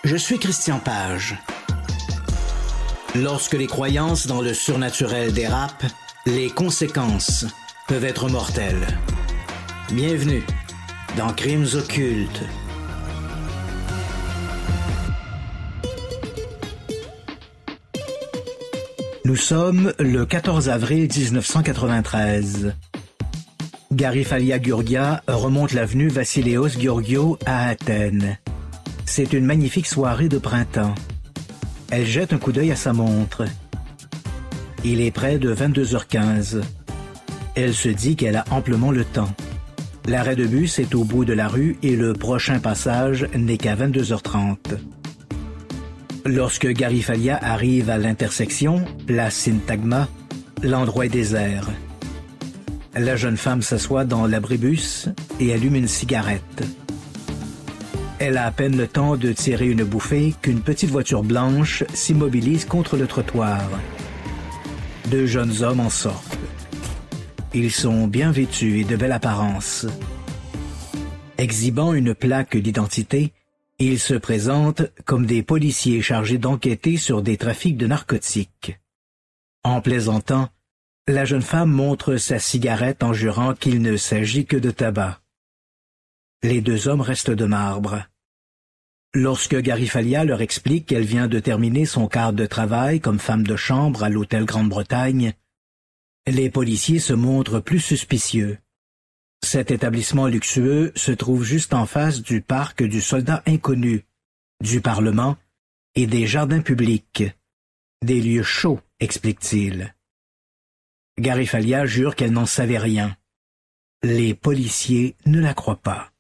Je suis Christian Page. Lorsque les croyances dans le surnaturel dérapent, les conséquences peuvent être mortelles. Bienvenue dans Crimes occultes. Nous sommes le 14 avril 1993. Garifalia Gurgia remonte l'avenue Vassiléos Georgiou à Athènes. C'est une magnifique soirée de printemps. Elle jette un coup d'œil à sa montre. Il est près de 22h15. Elle se dit qu'elle a amplement le temps. L'arrêt de bus est au bout de la rue et le prochain passage n'est qu'à 22h30. Lorsque Garifalia arrive à l'intersection, place Syntagma, l'endroit est désert. La jeune femme s'assoit dans l'abribus et allume une cigarette. Elle a à peine le temps de tirer une bouffée qu'une petite voiture blanche s'immobilise contre le trottoir. Deux jeunes hommes en sortent. Ils sont bien vêtus et de belle apparence. Exhibant une plaque d'identité, ils se présentent comme des policiers chargés d'enquêter sur des trafics de narcotiques. En plaisantant, la jeune femme montre sa cigarette en jurant qu'il ne s'agit que de tabac. Les deux hommes restent de marbre. Lorsque Garifalia leur explique qu'elle vient de terminer son quart de travail comme femme de chambre à l'hôtel Grande-Bretagne, les policiers se montrent plus suspicieux. Cet établissement luxueux se trouve juste en face du parc du Soldat Inconnu, du Parlement et des jardins publics. Des lieux chauds, explique-t-il. Garifalia jure qu'elle n'en savait rien. Les policiers ne la croient pas.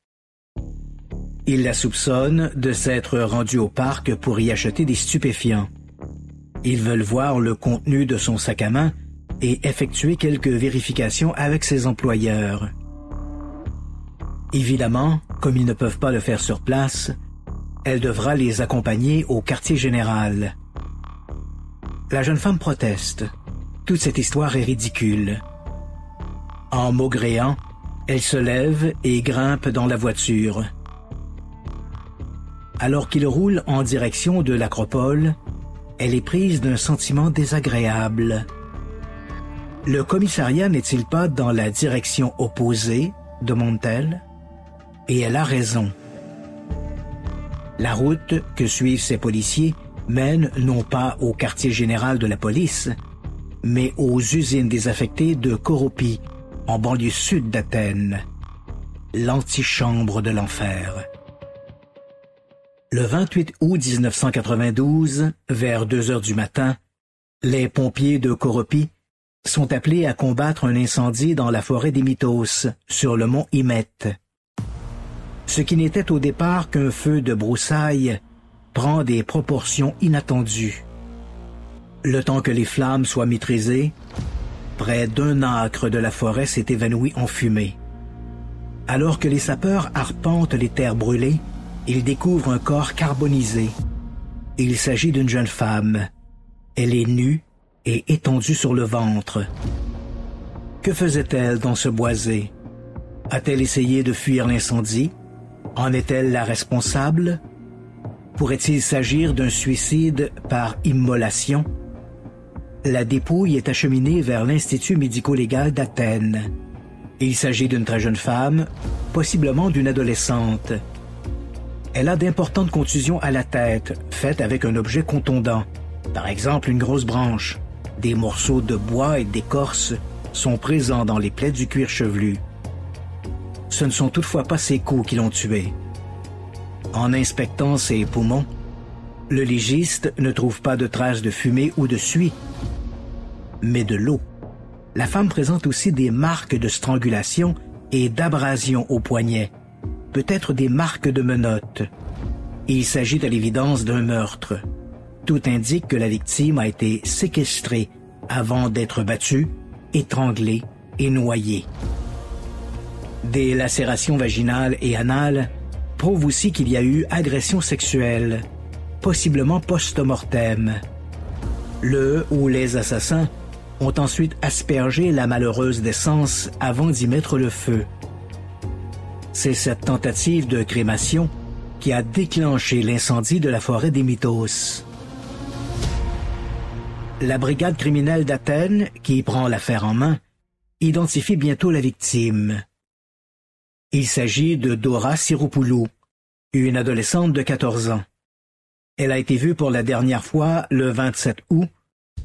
Ils la soupçonnent de s'être rendue au parc pour y acheter des stupéfiants. Ils veulent voir le contenu de son sac à main et effectuer quelques vérifications avec ses employeurs. Évidemment, comme ils ne peuvent pas le faire sur place, elle devra les accompagner au quartier général. La jeune femme proteste. Toute cette histoire est ridicule. En maugréant, elle se lève et grimpe dans la voiture. Alors qu'il roule en direction de l'Acropole, elle est prise d'un sentiment désagréable. Le commissariat n'est-il pas dans la direction opposée, demande-t-elle? Et elle a raison. La route que suivent ces policiers mène non pas au quartier général de la police, mais aux usines désaffectées de Koropi, en banlieue sud d'Athènes. L'antichambre de l'enfer. Le 28 août 1992, vers 2 heures du matin, les pompiers de Koropi sont appelés à combattre un incendie dans la forêt des Mythos, sur le mont Hymette. Ce qui n'était au départ qu'un feu de broussailles prend des proportions inattendues. Le temps que les flammes soient maîtrisées, près d'un acre de la forêt s'est évanoui en fumée. Alors que les sapeurs arpentent les terres brûlées, ils découvrent un corps carbonisé. Il s'agit d'une jeune femme. Elle est nue et étendue sur le ventre. Que faisait-elle dans ce boisé? A-t-elle essayé de fuir l'incendie? En est-elle la responsable? Pourrait-il s'agir d'un suicide par immolation? La dépouille est acheminée vers l'Institut médico-légal d'Athènes. Il s'agit d'une très jeune femme, possiblement d'une adolescente. Elle a d'importantes contusions à la tête, faites avec un objet contondant, par exemple une grosse branche. Des morceaux de bois et d'écorce sont présents dans les plaies du cuir chevelu. Ce ne sont toutefois pas ses coups qui l'ont tuée. En inspectant ses poumons, le légiste ne trouve pas de traces de fumée ou de suie, mais de l'eau. La femme présente aussi des marques de strangulation et d'abrasion au poignet, peut-être des marques de menottes. Il s'agit à l'évidence d'un meurtre. Tout indique que la victime a été séquestrée avant d'être battue, étranglée et noyée. Des lacérations vaginales et anales prouvent aussi qu'il y a eu agression sexuelle, possiblement post-mortem. Le ou les assassins ont ensuite aspergé la malheureuse d'essence avant d'y mettre le feu. C'est cette tentative de crémation qui a déclenché l'incendie de la forêt des Mythos. La brigade criminelle d'Athènes, qui prend l'affaire en main, identifie bientôt la victime. Il s'agit de Dora Siropoulou, une adolescente de 14 ans. Elle a été vue pour la dernière fois le 27 août,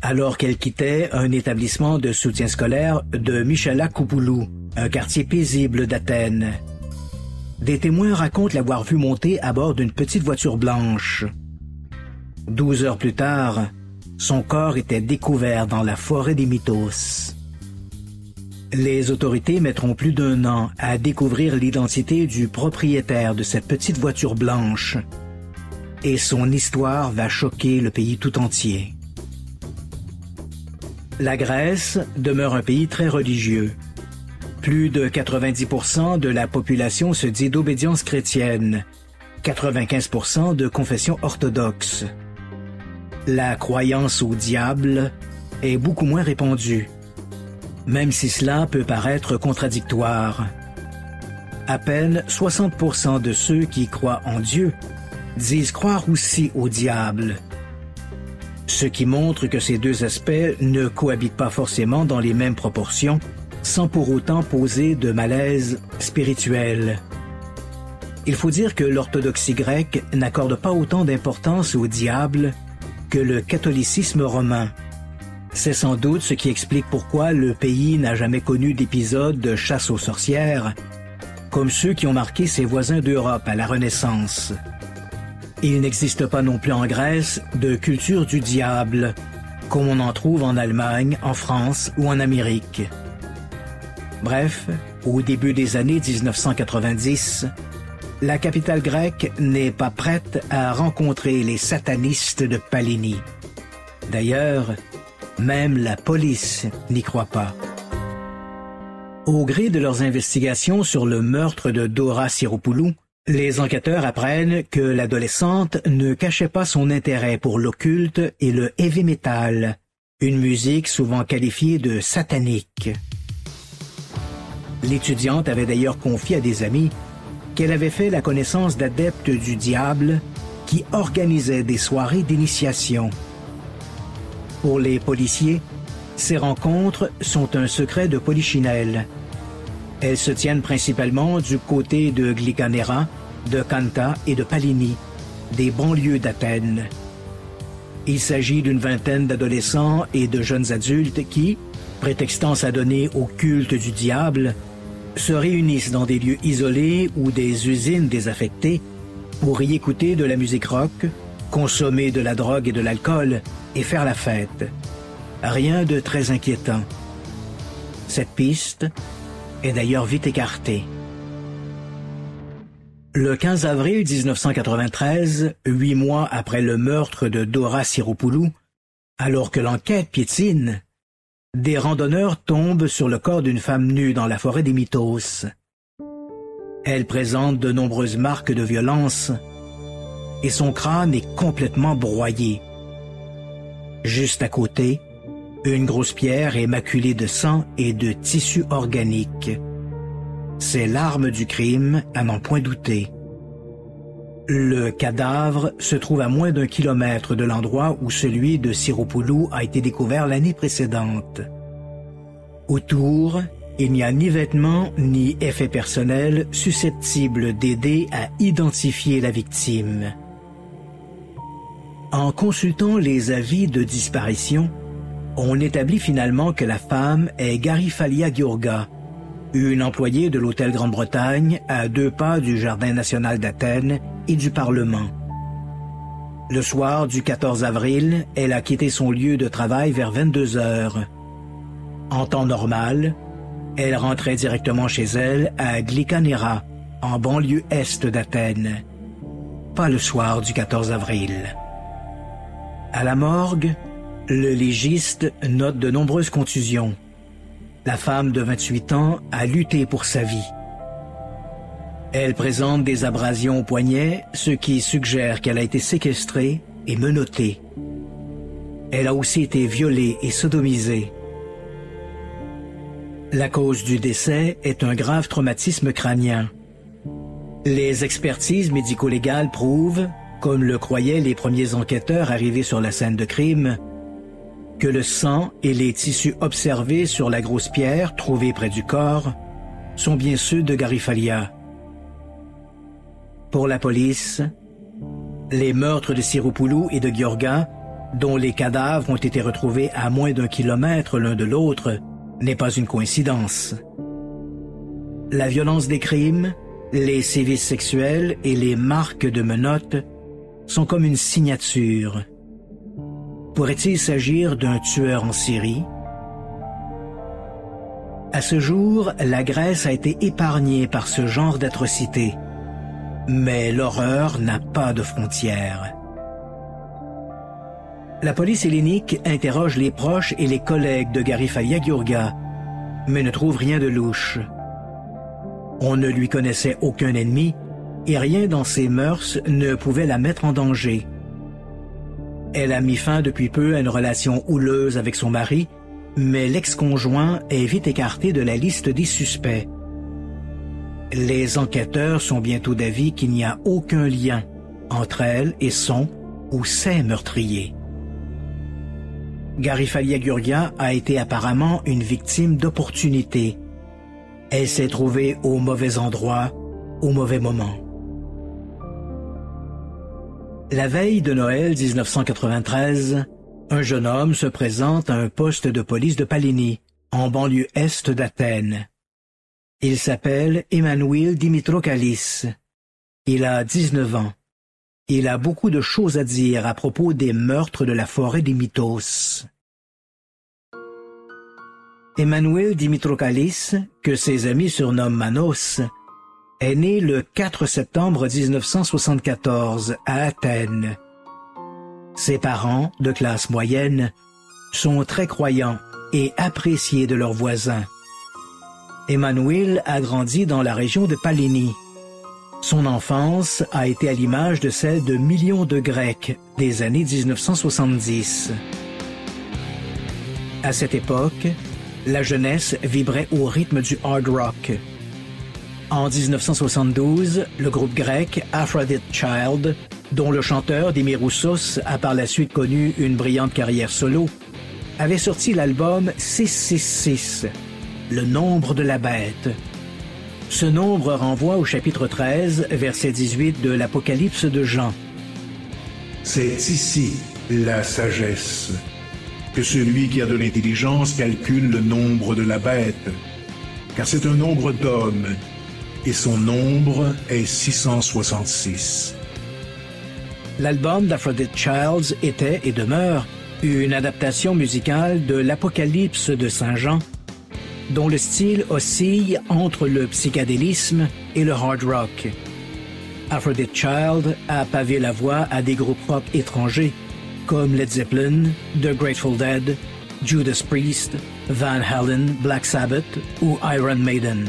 alors qu'elle quittait un établissement de soutien scolaire de Michela-Koupoulou, un quartier paisible d'Athènes. Des témoins racontent l'avoir vue monter à bord d'une petite voiture blanche. 12 heures plus tard, son corps était découvert dans la forêt des Mythos. Les autorités mettront plus d'1 an à découvrir l'identité du propriétaire de cette petite voiture blanche. Et son histoire va choquer le pays tout entier. La Grèce demeure un pays très religieux. Plus de 90% de la population se dit d'obédience chrétienne, 95% de confession orthodoxe. La croyance au diable est beaucoup moins répandue, même si cela peut paraître contradictoire. À peine 60% de ceux qui croient en Dieu disent croire aussi au diable, ce qui montre que ces deux aspects ne cohabitent pas forcément dans les mêmes proportions, sans pour autant poser de malaise spirituel. Il faut dire que l'orthodoxie grecque n'accorde pas autant d'importance au diable que le catholicisme romain. C'est sans doute ce qui explique pourquoi le pays n'a jamais connu d'épisode de chasse aux sorcières, comme ceux qui ont marqué ses voisins d'Europe à la Renaissance. Il n'existe pas non plus en Grèce de culture du diable, comme on en trouve en Allemagne, en France ou en Amérique. Bref, au début des années 1990, la capitale grecque n'est pas prête à rencontrer les satanistes de Palini. D'ailleurs, même la police n'y croit pas. Au gré de leurs investigations sur le meurtre de Dora Siropoulou, les enquêteurs apprennent que l'adolescente ne cachait pas son intérêt pour l'occulte et le heavy metal, une musique souvent qualifiée de satanique. L'étudiante avait d'ailleurs confié à des amis qu'elle avait fait la connaissance d'adeptes du diable qui organisaient des soirées d'initiation. Pour les policiers, ces rencontres sont un secret de polichinelle. Elles se tiennent principalement du côté de Glykanera, de Kanta et de Palini, des banlieues d'Athènes. Il s'agit d'une vingtaine d'adolescents et de jeunes adultes qui, prétextant s'adonner au culte du diable, se réunissent dans des lieux isolés ou des usines désaffectées pour y écouter de la musique rock, consommer de la drogue et de l'alcool et faire la fête. Rien de très inquiétant. Cette piste est d'ailleurs vite écartée. Le 15 avril 1993, 8 mois après le meurtre de Dora Siropoulou, alors que l'enquête piétine, des randonneurs tombent sur le corps d'une femme nue dans la forêt des Mythos. Elle présente de nombreuses marques de violence et son crâne est complètement broyé. Juste à côté, une grosse pierre est maculée de sang et de tissus organiques. C'est l'arme du crime, à n'en point douter. Le cadavre se trouve à moins d'1 kilomètre de l'endroit où celui de Siropoulou a été découvert l'année précédente. Autour, il n'y a ni vêtements ni effets personnels susceptibles d'aider à identifier la victime. En consultant les avis de disparition, on établit finalement que la femme est Garifalia Giurga, une employée de l'Hôtel Grande-Bretagne à 2 pas du Jardin national d'Athènes et du Parlement. Le soir du 14 avril, elle a quitté son lieu de travail vers 22 heures. En temps normal, elle rentrait directement chez elle à Glykanera, en banlieue est d'Athènes. Pas le soir du 14 avril. À la morgue, le légiste note de nombreuses contusions. La femme de 28 ans a lutté pour sa vie. Elle présente des abrasions au poignet, ce qui suggère qu'elle a été séquestrée et menottée. Elle a aussi été violée et sodomisée. La cause du décès est un grave traumatisme crânien. Les expertises médico-légales prouvent, comme le croyaient les premiers enquêteurs arrivés sur la scène de crime, que le sang et les tissus observés sur la grosse pierre trouvée près du corps sont bien ceux de Garifalia. Pour la police, les meurtres de Siropoulou et de Gheorgha, dont les cadavres ont été retrouvés à moins d'1 kilomètre l'un de l'autre, n'est pas une coïncidence. La violence des crimes, les sévices sexuels et les marques de menottes sont comme une signature. Pourrait-il s'agir d'un tueur en série? À ce jour, la Grèce a été épargnée par ce genre d'atrocité. Mais l'horreur n'a pas de frontières. La police hellénique interroge les proches et les collègues de Garifalia Gheorgha, mais ne trouve rien de louche. On ne lui connaissait aucun ennemi et rien dans ses mœurs ne pouvait la mettre en danger. Elle a mis fin depuis peu à une relation houleuse avec son mari, mais l'ex-conjoint est vite écarté de la liste des suspects. Les enquêteurs sont bientôt d'avis qu'il n'y a aucun lien entre elle et son ou ses meurtriers. Garifalia Gheorgha a été apparemment une victime d'opportunité. Elle s'est trouvée au mauvais endroit, au mauvais moment. La veille de Noël 1993, un jeune homme se présente à un poste de police de Palini, en banlieue est d'Athènes. Il s'appelle Emmanuel Dimitrokalis. Il a 19 ans. Il a beaucoup de choses à dire à propos des meurtres de la forêt des Mythos. Emmanuel Dimitrokalis, que ses amis surnomment Manos, est né le 4 septembre 1974 à Athènes. Ses parents, de classe moyenne, sont très croyants et appréciés de leurs voisins. Emmanuel a grandi dans la région de Palini. Son enfance a été à l'image de celle de millions de Grecs des années 1970. À cette époque, la jeunesse vibrait au rythme du hard rock. En 1972, le groupe grec Aphrodite Child, dont le chanteur Démir Roussos a par la suite connu une brillante carrière solo, avait sorti l'album 666, le nombre de la bête. Ce nombre renvoie au chapitre 13, verset 18 de l'Apocalypse de Jean. C'est ici la sagesse, que celui qui a de l'intelligence calcule le nombre de la bête, car c'est un nombre d'hommes, et son nombre est 666. L'album d'Aphrodite Childs était et demeure une adaptation musicale de l'Apocalypse de Saint Jean, dont le style oscille entre le psychédélisme et le hard rock. Aphrodite Child a pavé la voie à des groupes rock étrangers comme Led Zeppelin, The Grateful Dead, Judas Priest, Van Halen, Black Sabbath ou Iron Maiden.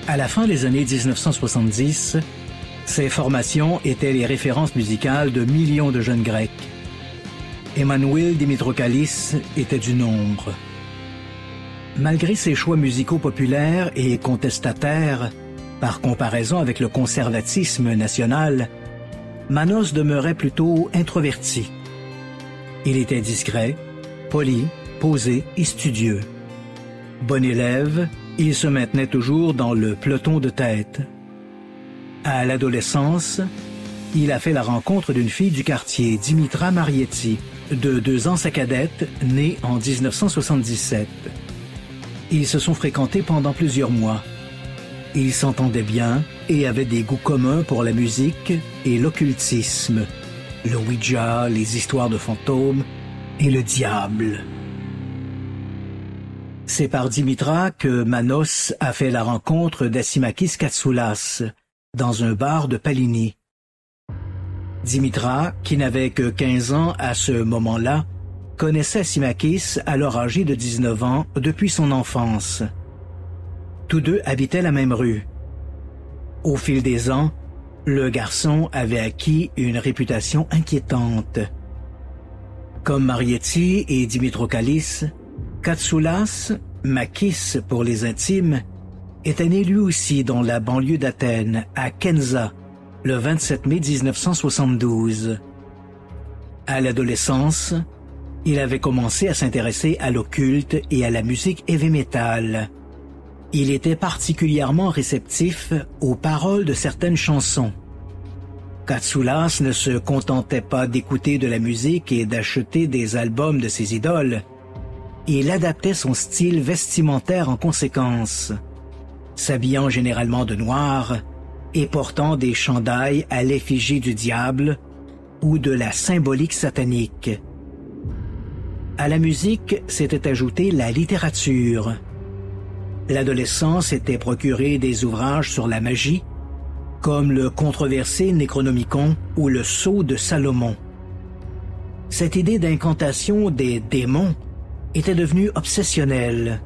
À la fin des années 1970, ces formations étaient les références musicales de millions de jeunes Grecs. Emmanuel Dimitrokalis était du nombre. Malgré ses choix musicaux populaires et contestataires, par comparaison avec le conservatisme national, Manos demeurait plutôt introverti. Il était discret, poli, posé et studieux. Bon élève, il se maintenait toujours dans le peloton de tête. À l'adolescence, il a fait la rencontre d'une fille du quartier, Dimitra Marietti, de 2 ans sa cadette, née en 1977. Ils se sont fréquentés pendant plusieurs mois. Ils s'entendaient bien et avaient des goûts communs pour la musique et l'occultisme, le Ouija, les histoires de fantômes et le diable. C'est par Dimitra que Manos a fait la rencontre d'Asimakis Katsoulas dans un bar de Palini. Dimitra, qui n'avait que 15 ans à ce moment-là, connaissait Asimakis alors âgé de 19 ans depuis son enfance. Tous deux habitaient la même rue. Au fil des ans, le garçon avait acquis une réputation inquiétante. Comme Marietti et Dimitrokalis, Katsoulas, Makis pour les intimes, était né lui aussi dans la banlieue d'Athènes, à Kenza, le 27 mai 1972. À l'adolescence, il avait commencé à s'intéresser à l'occulte et à la musique heavy metal. Il était particulièrement réceptif aux paroles de certaines chansons. Katsoulas ne se contentait pas d'écouter de la musique et d'acheter des albums de ses idoles. Il adaptait son style vestimentaire en conséquence, s'habillant généralement de noir et portant des chandails à l'effigie du diable ou de la symbolique satanique. À la musique s'était ajoutée la littérature. L'adolescent s'était procuré des ouvrages sur la magie, comme le controversé Necronomicon ou le Sceau de Salomon. Cette idée d'incantation des démons était devenue obsessionnelle.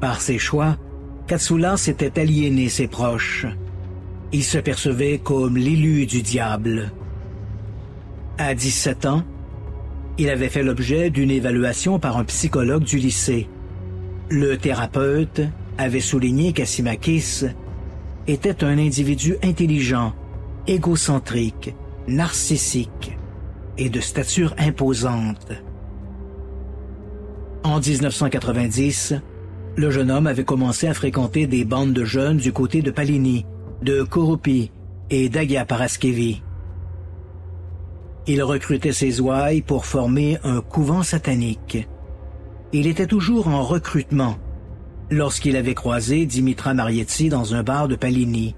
Par ses choix, Katsoulas s'était aliéné ses proches. Il se percevait comme l'élu du diable. À 17 ans, il avait fait l'objet d'une évaluation par un psychologue du lycée. Le thérapeute avait souligné qu'Asimakis était un individu intelligent, égocentrique, narcissique et de stature imposante. En 1990, le jeune homme avait commencé à fréquenter des bandes de jeunes du côté de Palini, de Kouroupi et d'Agia Paraskevi. Il recrutait ses ouailles pour former un couvent satanique. Il était toujours en recrutement lorsqu'il avait croisé Dimitra Marietti dans un bar de Palini.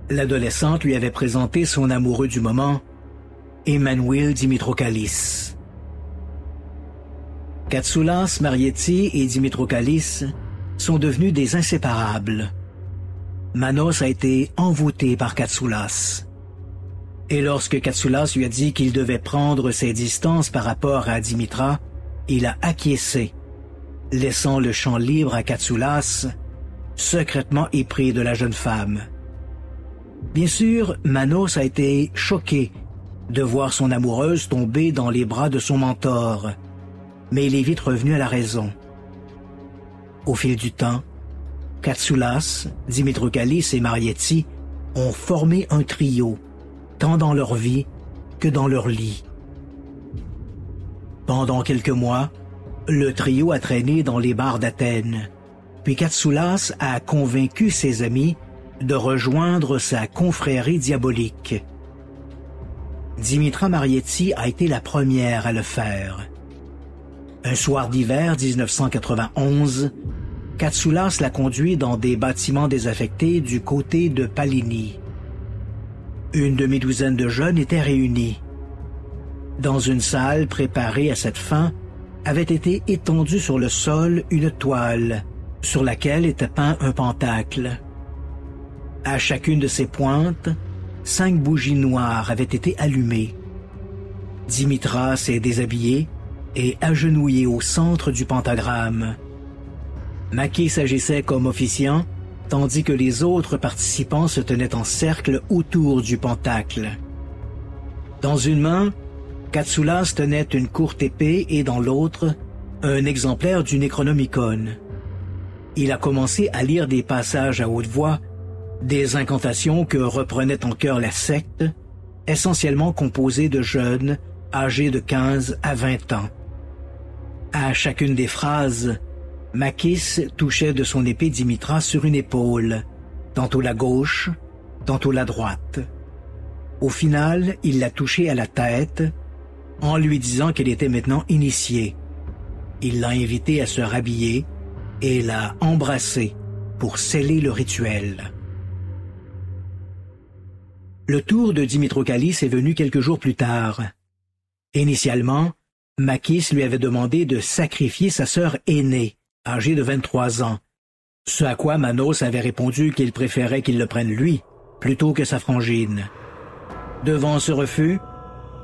L'adolescente lui avait présenté son amoureux du moment, Emmanuel Dimitrokalis. Katsoulas, Marietti et Dimitrokalis sont devenus des inséparables. Manos a été envoûté par Katsoulas. Et lorsque Katsoulas lui a dit qu'il devait prendre ses distances par rapport à Dimitra, il a acquiescé, laissant le champ libre à Katsoulas, secrètement épris de la jeune femme. Bien sûr, Manos a été choqué de voir son amoureuse tomber dans les bras de son mentor, mais il est vite revenu à la raison. Au fil du temps, Katsoulas, Dimitrokalis et Marietti ont formé un trio, tant dans leur vie que dans leur lit. Pendant quelques mois, le trio a traîné dans les bars d'Athènes, puis Katsoulas a convaincu ses amis de rejoindre sa confrérie diabolique. Dimitra Marietti a été la première à le faire. Un soir d'hiver 1991, Katsoulas l'a conduit dans des bâtiments désaffectés du côté de Palini. Une demi-douzaine de jeunes étaient réunis. Dans une salle préparée à cette fin, avait été étendue sur le sol une toile, sur laquelle était peint un pentacle. À chacune de ses pointes, 5 bougies noires avaient été allumées. Dimitra s'est déshabillé et agenouillé au centre du pentagramme. Makis s'agissait comme officiant, tandis que les autres participants se tenaient en cercle autour du pentacle. Dans une main, Katsoulas tenait une courte épée et dans l'autre, un exemplaire du Necronomicon. Il a commencé à lire des passages à haute voix, des incantations que reprenait en chœur la secte, essentiellement composée de jeunes âgés de 15 à 20 ans. À chacune des phrases, Makis touchait de son épée Dimitra sur une épaule, tantôt la gauche, tantôt la droite. Au final, il l'a touchée à la tête, en lui disant qu'elle était maintenant initiée. Il l'a invitée à se rhabiller et l'a embrassée pour sceller le rituel. Le tour de Dimitrokalis est venu quelques jours plus tard. Initialement, Makis lui avait demandé de sacrifier sa sœur aînée, âgée de 23 ans, ce à quoi Manos avait répondu qu'il préférait qu'il le prenne lui, plutôt que sa frangine. Devant ce refus,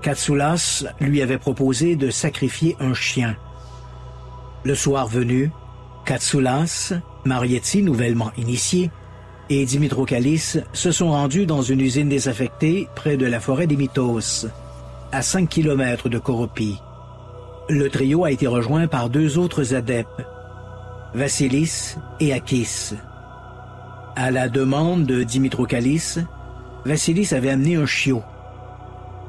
Katsoulas lui avait proposé de sacrifier un chien. Le soir venu, Katsoulas, Marietti nouvellement initié, et Dimitrokalis se sont rendus dans une usine désaffectée près de la forêt des Mythos, à 5 km de Kouroupi. Le trio a été rejoint par 2 autres adeptes. Vassilis et Akis. À la demande de Dimitrokalis, Vassilis avait amené un chiot.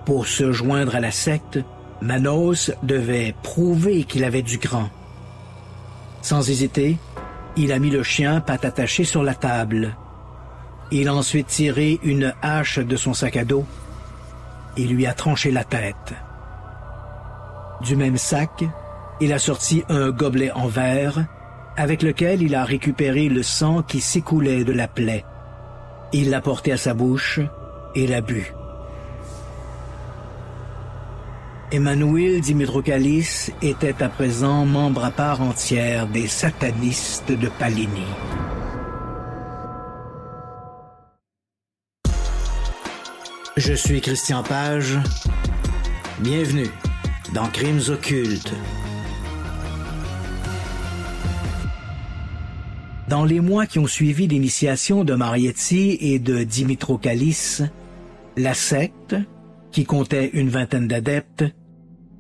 Pour se joindre à la secte, Manos devait prouver qu'il avait du cran. Sans hésiter, il a mis le chien patte attachée sur la table. Il a ensuite tiré une hache de son sac à dos et lui a tranché la tête. Du même sac, il a sorti un gobelet en verre avec lequel il a récupéré le sang qui s'écoulait de la plaie. Il l'a porté à sa bouche et l'a bu. Emmanuel Dimitrokalis était à présent membre à part entière des satanistes de Palini. Je suis Christian Page. Bienvenue dans Crimes occultes. Dans les mois qui ont suivi l'initiation de Marietti et de Dimitrokalis, la secte, qui comptait une vingtaine d'adeptes,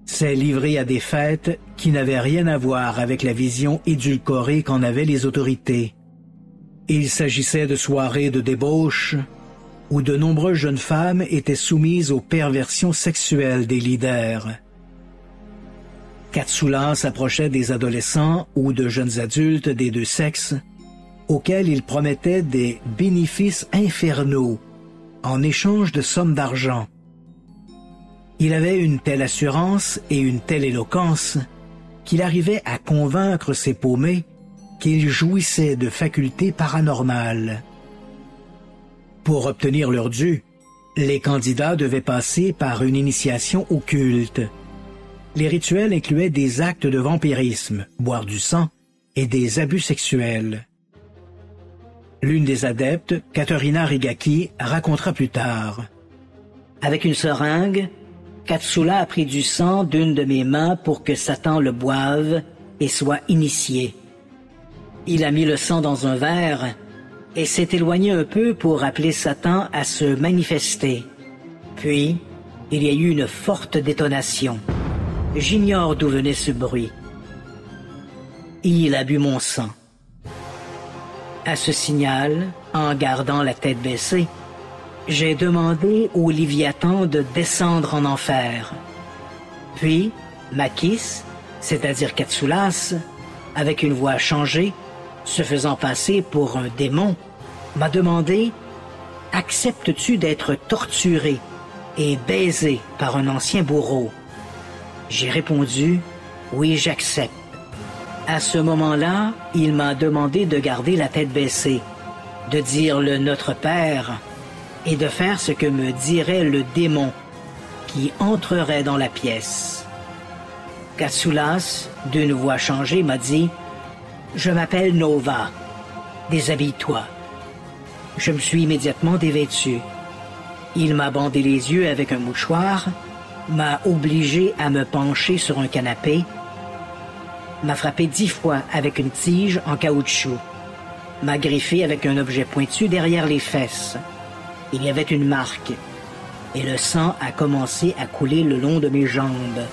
s'est livrée à des fêtes qui n'avaient rien à voir avec la vision édulcorée qu'en avaient les autorités. Il s'agissait de soirées de débauche où de nombreuses jeunes femmes étaient soumises aux perversions sexuelles des leaders. Katsula s'approchait des adolescents ou de jeunes adultes des deux sexes auxquels il promettait des bénéfices infernaux en échange de sommes d'argent. Il avait une telle assurance et une telle éloquence qu'il arrivait à convaincre ses paumés qu'il jouissait de facultés paranormales. Pour obtenir leur dû, les candidats devaient passer par une initiation occulte. Les rituels incluaient des actes de vampirisme, boire du sang et des abus sexuels. L'une des adeptes, Katerina Rigaki, racontera plus tard. Avec une seringue, Katsula a pris du sang d'une de mes mains pour que Satan le boive et soit initié. Il a mis le sang dans un verre et s'est éloigné un peu pour appeler Satan à se manifester. Puis, il y a eu une forte détonation. J'ignore d'où venait ce bruit. Il a bu mon sang. À ce signal, en gardant la tête baissée, j'ai demandé au Léviathan de descendre en enfer. Puis, Makis, c'est-à-dire Katsulas, avec une voix changée, se faisant passer pour un démon, m'a demandé « Acceptes-tu d'être torturé et baisé par un ancien bourreau ?» J'ai répondu « Oui, j'accepte. » À ce moment-là, il m'a demandé de garder la tête baissée, de dire le Notre Père et de faire ce que me dirait le démon qui entrerait dans la pièce. Katsulas, d'une voix changée, m'a dit « Je m'appelle Nova. Déshabille-toi. » Je me suis immédiatement dévêtu. Il m'a bandé les yeux avec un mouchoir, m'a obligé à me pencher sur un canapé, m'a frappé 10 fois avec une tige en caoutchouc, m'a griffé avec un objet pointu derrière les fesses. Il y avait une marque, et le sang a commencé à couler le long de mes jambes.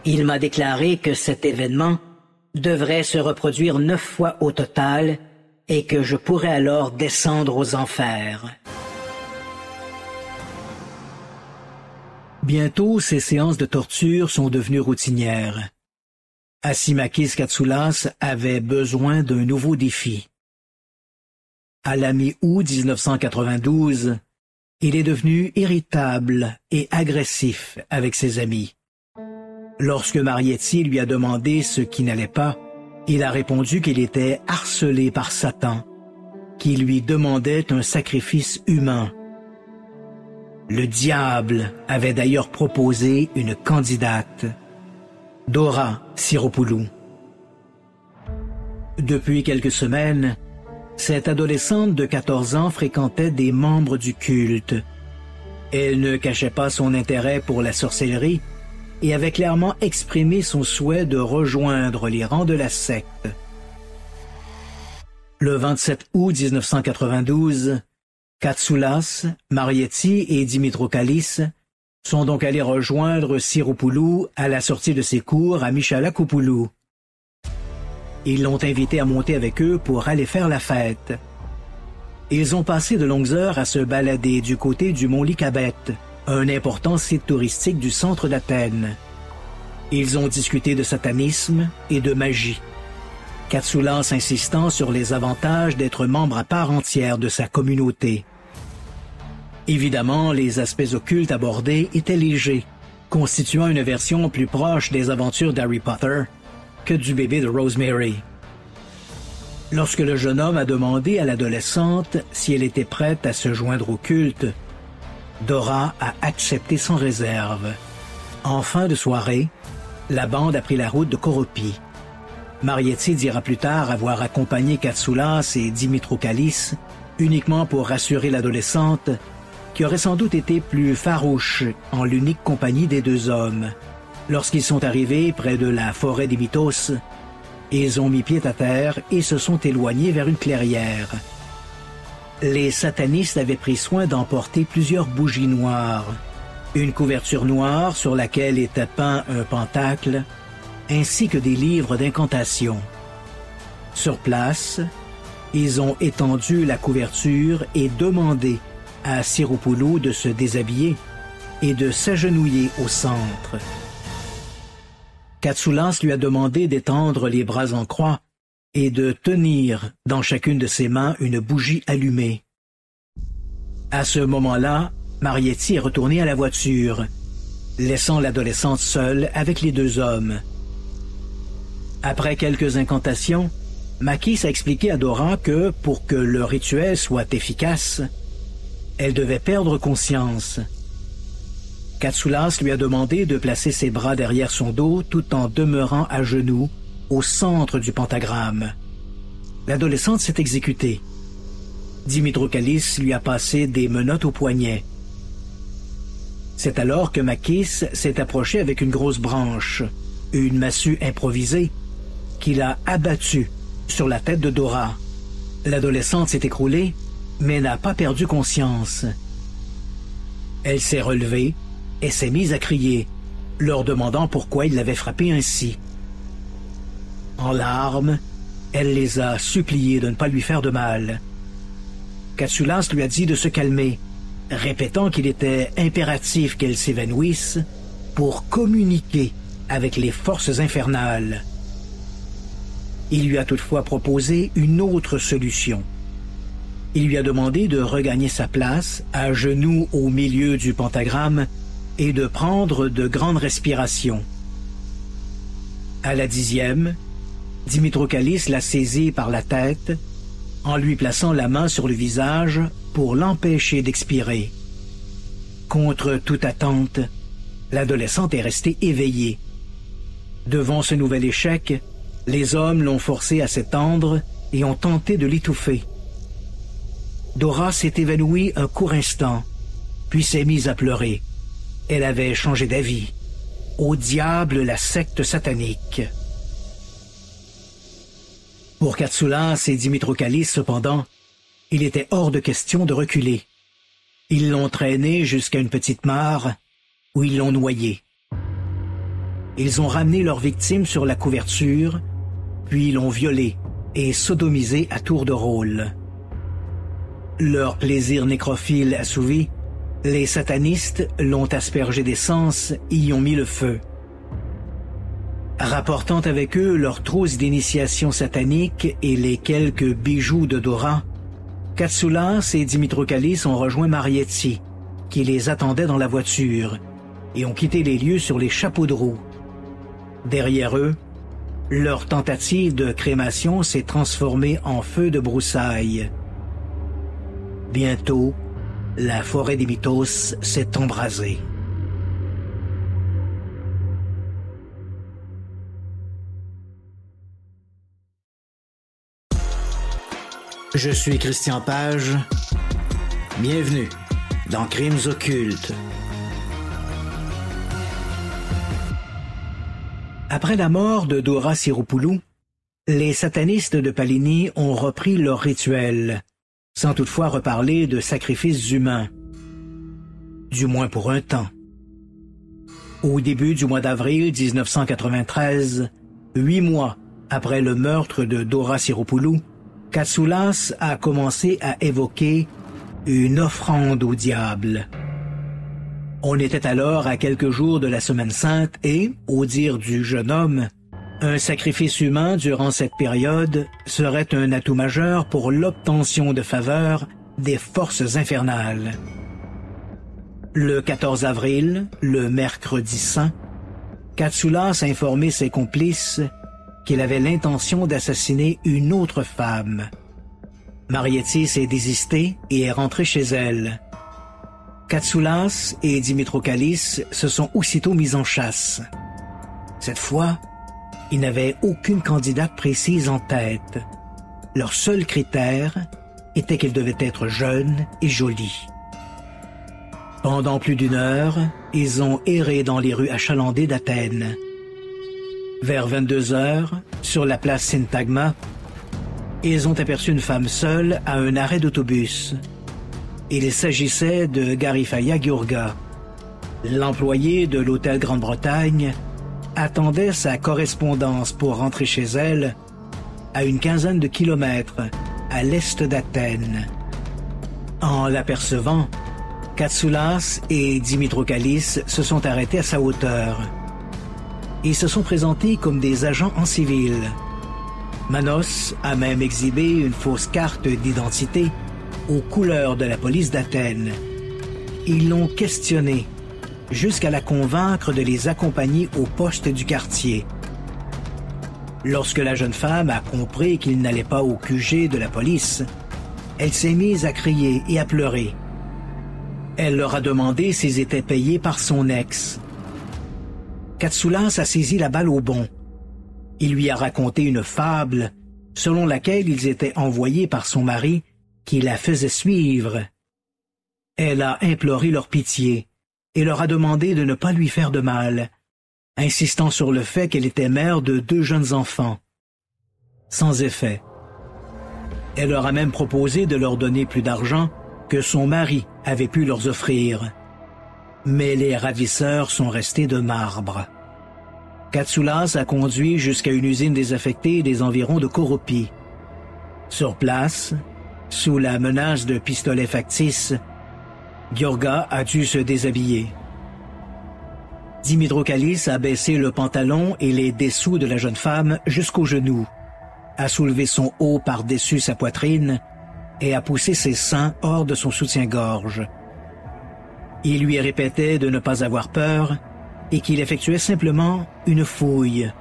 Il m'a déclaré que cet événement devrait se reproduire 9 fois au total et que je pourrais alors descendre aux enfers. Bientôt, ces séances de torture sont devenues routinières. Asimakis Katsoulas avait besoin d'un nouveau défi. À la mi-août 1992, il est devenu irritable et agressif avec ses amis. Lorsque Marietti lui a demandé ce qui n'allait pas, il a répondu qu'il était harcelé par Satan, qui lui demandait un sacrifice humain. Le diable avait d'ailleurs proposé une candidate, Dora Siropoulou. Depuis quelques semaines, cette adolescente de 14 ans fréquentait des membres du culte. Elle ne cachait pas son intérêt pour la sorcellerie et avait clairement exprimé son souhait de rejoindre les rangs de la secte. Le 27 août 1992, Katsoulas, Marietti et Dimitrokalis sont donc allés rejoindre Siropoulou à la sortie de ses cours à Michalakoupoulou. Ils l'ont invité à monter avec eux pour aller faire la fête. Ils ont passé de longues heures à se balader du côté du mont Lycabet, un important site touristique du centre d'Athènes. Ils ont discuté de satanisme et de magie, Katsoulas insistant sur les avantages d'être membre à part entière de sa communauté. Évidemment, les aspects occultes abordés étaient légers, constituant une version plus proche des aventures d'Harry Potter que du bébé de Rosemary. Lorsque le jeune homme a demandé à l'adolescente si elle était prête à se joindre au culte, Dora a accepté sans réserve. En fin de soirée, la bande a pris la route de Koropie. Marietti dira plus tard avoir accompagné Katsoulas et Dimitrokalis uniquement pour rassurer l'adolescente, qui aurait sans doute été plus farouche en l'unique compagnie des deux hommes. Lorsqu'ils sont arrivés près de la forêt des Mythos, ils ont mis pied à terre et se sont éloignés vers une clairière. Les satanistes avaient pris soin d'emporter plusieurs bougies noires, une couverture noire sur laquelle était peint un pentacle, ainsi que des livres d'incantation. Sur place, ils ont étendu la couverture et demandé à Siroupoulou de se déshabiller et de s'agenouiller au centre. Katsoulas lui a demandé d'étendre les bras en croix et de tenir dans chacune de ses mains une bougie allumée. À ce moment-là, Marietti est retournée à la voiture, laissant l'adolescente seule avec les deux hommes. Après quelques incantations, Makis a expliqué à Dora que, pour que le rituel soit efficace, elle devait perdre conscience. Katsoulas lui a demandé de placer ses bras derrière son dos tout en demeurant à genoux au centre du pentagramme. L'adolescente s'est exécutée. Dimitrokalis lui a passé des menottes au poignet. C'est alors que Makis s'est approché avec une grosse branche, une massue improvisée, qu'il a abattue sur la tête de Dora. L'adolescente s'est écroulée, mais n'a pas perdu conscience. Elle s'est relevée et s'est mise à crier, leur demandant pourquoi il l'avait frappée ainsi. En larmes, elle les a suppliés de ne pas lui faire de mal. Katsoulas lui a dit de se calmer, répétant qu'il était impératif qu'elle s'évanouisse pour communiquer avec les forces infernales. Il lui a toutefois proposé une autre solution. Il lui a demandé de regagner sa place, à genoux au milieu du pentagramme, et de prendre de grandes respirations. À la 10e, Dimitrokalis l'a saisi par la tête, en lui plaçant la main sur le visage pour l'empêcher d'expirer. Contre toute attente, l'adolescente est restée éveillée. Devant ce nouvel échec, les hommes l'ont forcée à s'étendre et ont tenté de l'étouffer. Dora s'est évanouie un court instant, puis s'est mise à pleurer. Elle avait changé d'avis. Au diable la secte satanique. Pour Katsoulas et Dimitrokalis, cependant, il était hors de question de reculer. Ils l'ont traîné jusqu'à une petite mare où ils l'ont noyé. Ils ont ramené leur victime sur la couverture, puis l'ont violée et sodomisée à tour de rôle. Leur plaisir nécrophile assouvi, les satanistes l'ont aspergé d'essence et y ont mis le feu. Rapportant avec eux leurs trousses d'initiation satanique et les quelques bijoux de Dora, Katsoulas et Dimitrokalis ont rejoint Marietti, qui les attendait dans la voiture, et ont quitté les lieux sur les chapeaux de roue. Derrière eux, leur tentative de crémation s'est transformée en feu de broussailles. Bientôt, la forêt des Mythos s'est embrasée. Je suis Christian Page. Bienvenue dans Crimes occultes. Après la mort de Dora Siroupoulou, les satanistes de Paligny ont repris leur rituel, sans toutefois reparler de sacrifices humains. Du moins pour un temps. Au début du mois d'avril 1993, 8 mois après le meurtre de Dora Siropoulou, Katsoulas a commencé à évoquer une offrande au diable. On était alors à quelques jours de la Semaine Sainte et, au dire du jeune homme, un sacrifice humain durant cette période serait un atout majeur pour l'obtention de faveur des forces infernales. Le 14 avril, le mercredi saint, Katsoulas a informé ses complices qu'il avait l'intention d'assassiner une autre femme. Marietti s'est désistée et est rentrée chez elle. Katsoulas et Dimitrokalis se sont aussitôt mis en chasse. Cette fois, ils n'avaient aucune candidate précise en tête. Leur seul critère était qu'elle devait être jeune et jolie. Pendant plus d'1 heure, ils ont erré dans les rues achalandées d'Athènes. Vers 22 heures, sur la place Syntagma, ils ont aperçu une femme seule à un arrêt d'autobus. Il s'agissait de Garifaya Giurga. L'employé de l'hôtel Grande-Bretagne attendait sa correspondance pour rentrer chez elle à une quinzaine de kilomètres à l'est d'Athènes. En l'apercevant, Katsoulas et Dimitrokalis se sont arrêtés à sa hauteur. Ils se sont présentés comme des agents en civil. Manos a même exhibé une fausse carte d'identité aux couleurs de la police d'Athènes. Ils l'ont questionné jusqu'à la convaincre de les accompagner au poste du quartier. Lorsque la jeune femme a compris qu'il n'allait pas au QG de la police, elle s'est mise à crier et à pleurer. Elle leur a demandé s'ils étaient payés par son ex. Katsoulas a saisi la balle au bond. Il lui a raconté une fable selon laquelle ils étaient envoyés par son mari qui la faisait suivre. Elle a imploré leur pitié et leur a demandé de ne pas lui faire de mal, insistant sur le fait qu'elle était mère de 2 jeunes enfants. Sans effet. Elle leur a même proposé de leur donner plus d'argent que son mari avait pu leur offrir. Mais les ravisseurs sont restés de marbre. Katsoulas a conduit jusqu'à une usine désaffectée des environs de Koropi. Sur place, sous la menace de pistolets factices, Giurga a dû se déshabiller. Dimitrokalis a baissé le pantalon et les dessous de la jeune femme jusqu'aux genoux, a soulevé son haut par-dessus sa poitrine et a poussé ses seins hors de son soutien-gorge. Il lui répétait de ne pas avoir peur et qu'il effectuait simplement une fouille.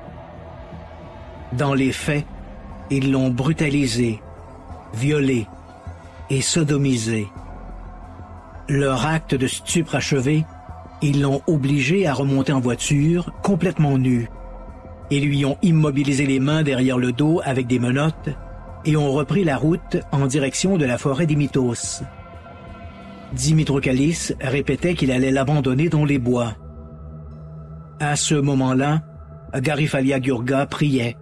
Dans les faits, ils l'ont brutalisé, violé et sodomisé. Leur acte de stupre achevé, ils l'ont obligé à remonter en voiture, complètement nu, et lui ont immobilisé les mains derrière le dos avec des menottes et ont repris la route en direction de la forêt d'Imitos. Dimitrokalis répétait qu'il allait l'abandonner dans les bois. À ce moment-là, Garifaya Giurga priait,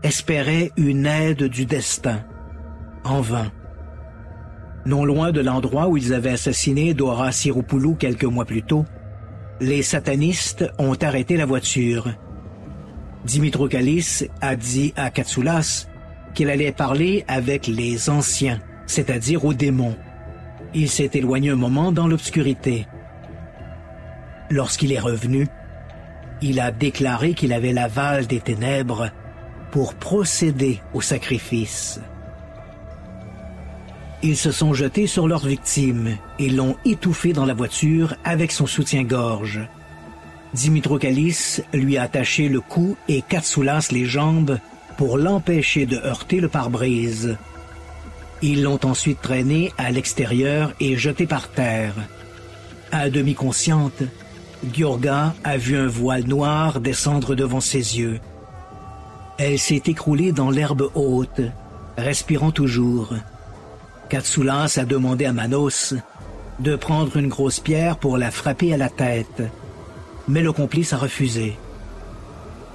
espérait une aide du destin. En vain. Non loin de l'endroit où ils avaient assassiné Dora Siropoulou quelques mois plus tôt, les satanistes ont arrêté la voiture. Dimitrokalis a dit à Katsoulas qu'il allait parler avec les anciens, c'est-à-dire aux démons. Il s'est éloigné un moment dans l'obscurité. Lorsqu'il est revenu, il a déclaré qu'il avait l'aval des ténèbres pour procéder au sacrifice. Ils se sont jetés sur leur victime et l'ont étouffé dans la voiture avec son soutien-gorge. Dimitrokalis lui a attaché le cou et Katsoulas les jambes pour l'empêcher de heurter le pare-brise. Ils l'ont ensuite traîné à l'extérieur et jeté par terre. À demi consciente, Giurga a vu un voile noir descendre devant ses yeux. Elle s'est écroulée dans l'herbe haute, respirant toujours. Katsoulas a demandé à Manos de prendre une grosse pierre pour la frapper à la tête, mais le complice a refusé.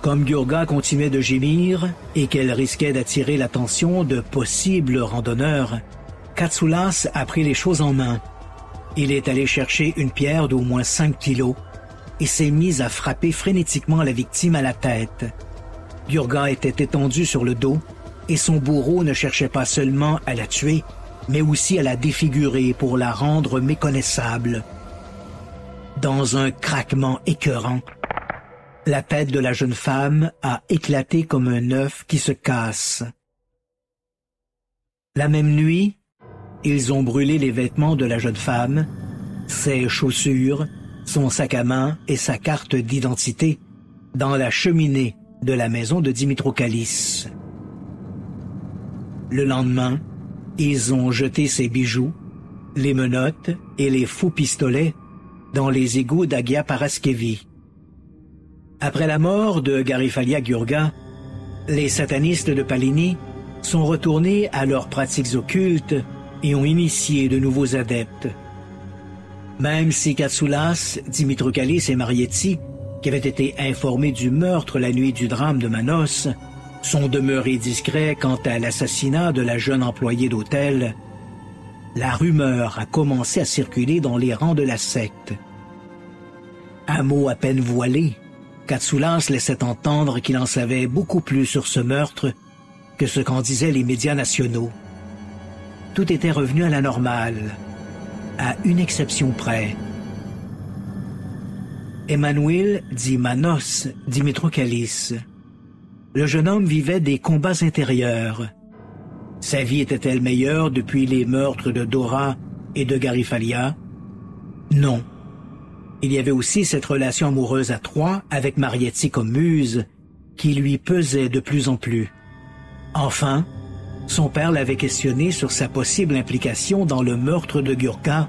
Comme Giurga continuait de gémir et qu'elle risquait d'attirer l'attention de possibles randonneurs, Katsoulas a pris les choses en main. Il est allé chercher une pierre d'au moins 5 kilos et s'est mis à frapper frénétiquement la victime à la tête. Giurga était étendue sur le dos et son bourreau ne cherchait pas seulement à la tuer, mais aussi à la défigurer pour la rendre méconnaissable. Dans un craquement écœurant, la tête de la jeune femme a éclaté comme un œuf qui se casse. La même nuit, ils ont brûlé les vêtements de la jeune femme, ses chaussures, son sac à main et sa carte d'identité dans la cheminée de la maison de Dimitroukalis. Le lendemain, ils ont jeté ses bijoux, les menottes et les faux pistolets dans les égouts d'Agia Paraskevi. Après la mort de Garifalia Giurga, les satanistes de Palini sont retournés à leurs pratiques occultes et ont initié de nouveaux adeptes. Même si Katsoulas, Dimitroukalis et Marietti, qui avaient été informés du meurtre la nuit du drame de Manos, sont demeurés discrets quant à l'assassinat de la jeune employée d'hôtel, la rumeur a commencé à circuler dans les rangs de la secte. Un mot à peine voilé, Katsoulas laissait entendre qu'il en savait beaucoup plus sur ce meurtre que ce qu'en disaient les médias nationaux. Tout était revenu à la normale, à une exception près. Emmanuel dit Manos Dimitroukalis. Le jeune homme vivait des combats intérieurs. Sa vie était-elle meilleure depuis les meurtres de Dora et de Garifalia? Non. Il y avait aussi cette relation amoureuse à trois avec Marietti comme muse qui lui pesait de plus en plus. Enfin, son père l'avait questionné sur sa possible implication dans le meurtre de Giurga,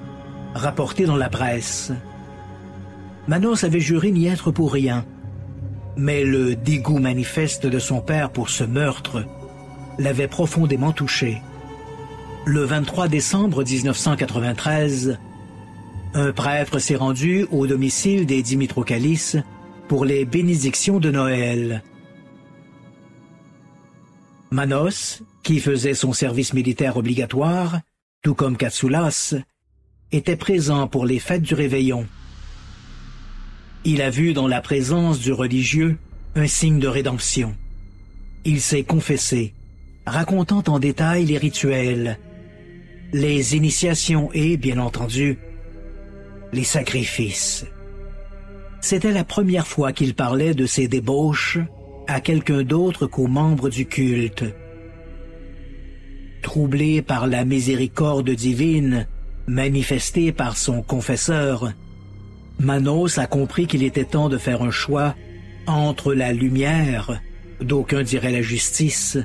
rapporté dans la presse. Manos avait juré n'y être pour rien, mais le dégoût manifeste de son père pour ce meurtre l'avait profondément touché. Le 23 décembre 1993, un prêtre s'est rendu au domicile des Dimitroukalis pour les bénédictions de Noël. Manos, qui faisait son service militaire obligatoire, tout comme Katsoulas, était présent pour les fêtes du réveillon. Il a vu dans la présence du religieux un signe de rédemption. Il s'est confessé, racontant en détail les rituels, les initiations et, bien entendu, les sacrifices. C'était la première fois qu'il parlait de ses débauches à quelqu'un d'autre qu'aux membres du culte. Troublé par la miséricorde divine manifestée par son confesseur, Manos a compris qu'il était temps de faire un choix entre la lumière, d'aucuns diraient la justice,